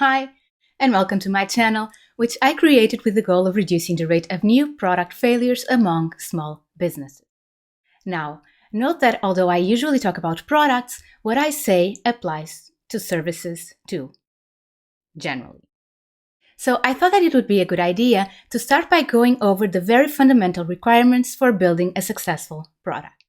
Hi, and welcome to my channel, which I created with the goal of reducing the rate of new product failures among small businesses. Now, note that although I usually talk about products, what I say applies to services too, generally. So I thought that it would be a good idea to start by going over the very fundamental requirements for building a successful product.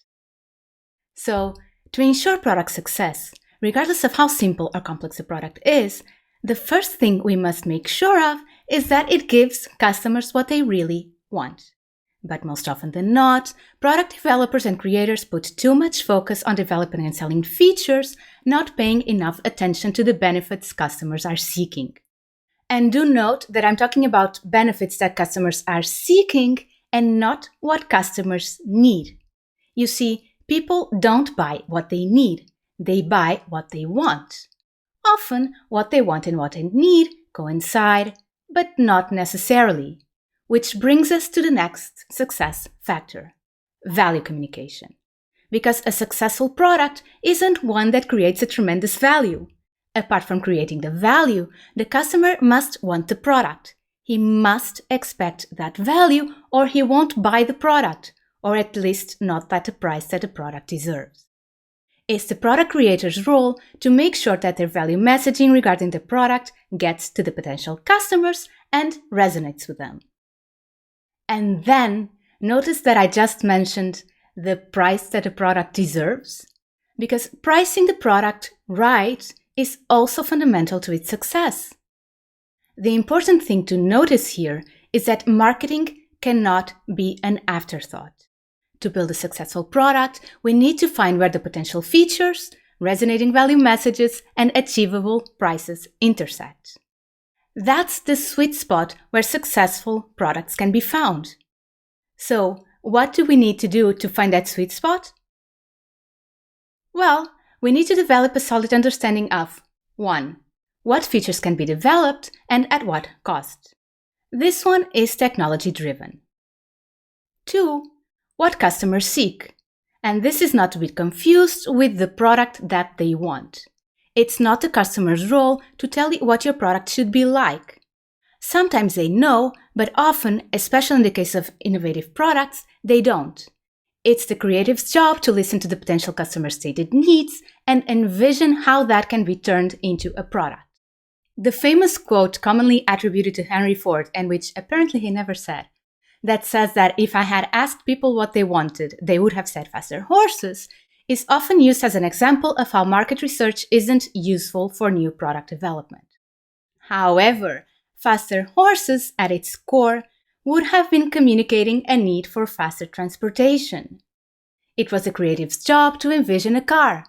So, to ensure product success, regardless of how simple or complex a product is, the first thing we must make sure of is that it gives customers what they really want. But most often than not, product developers and creators put too much focus on developing and selling features, not paying enough attention to the benefits customers are seeking. And do note that I'm talking about benefits that customers are seeking and not what customers need. You see, people don't buy what they need, they buy what they want. Often, what they want and what they need coincide, but not necessarily. Which brings us to the next success factor, value communication. Because a successful product isn't one that creates a tremendous value. Apart from creating the value, the customer must want the product. He must expect that value or he won't buy the product, or at least not at the price that the product deserves. It's the product creator's role to make sure that their value messaging regarding the product gets to the potential customers and resonates with them. And then, notice that I just mentioned the price that a product deserves, because pricing the product right is also fundamental to its success. The important thing to notice here is that marketing cannot be an afterthought. To build a successful product, we need to find where the potential features, resonating value messages, and achievable prices intersect. That's the sweet spot where successful products can be found. So, what do we need to do to find that sweet spot? Well, we need to develop a solid understanding of 1. What features can be developed and at what cost. This one is technology-driven. 2. What customers seek. And this is not to be confused with the product that they want. It's not the customer's role to tell you what your product should be like. Sometimes they know, but often, especially in the case of innovative products, they don't. It's the creative's job to listen to the potential customer's stated needs and envision how that can be turned into a product. The famous quote commonly attributed to Henry Ford, and which apparently he never said, that says that if I had asked people what they wanted, they would have said faster horses, is often used as an example of how market research isn't useful for new product development. However, faster horses at its core would have been communicating a need for faster transportation. It was the creative's job to envision a car.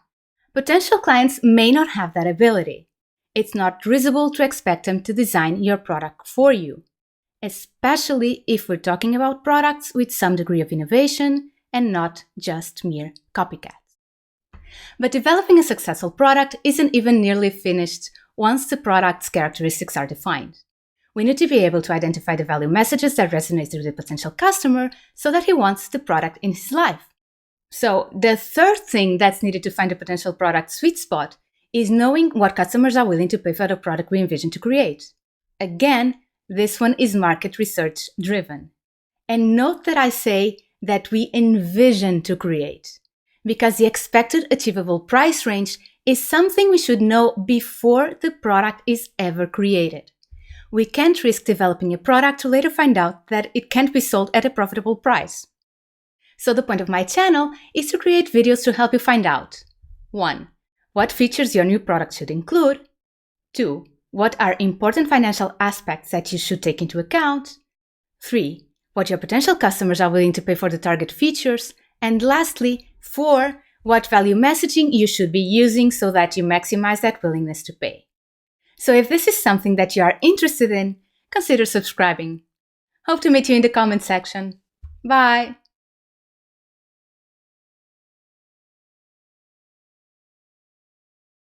Potential clients may not have that ability. It's not reasonable to expect them to design your product for you, especially if we're talking about products with some degree of innovation and not just mere copycats. But developing a successful product isn't even nearly finished once the product's characteristics are defined. We need to be able to identify the value messages that resonate with the potential customer so that he wants the product in his life. So the third thing that's needed to find a potential product sweet spot is knowing what customers are willing to pay for the product we envision to create. Again, this one is market research driven. And note that I say that we envision to create, because the expected achievable price range is something we should know before the product is ever created. We can't risk developing a product to later find out that it can't be sold at a profitable price. So the point of my channel is to create videos to help you find out 1. What features your new product should include. 2. What are important financial aspects that you should take into account. 3. What your potential customers are willing to pay for the target features. And lastly, 4. What value messaging you should be using so that you maximize that willingness to pay. So if this is something that you are interested in, consider subscribing. Hope to meet you in the comment section. Bye!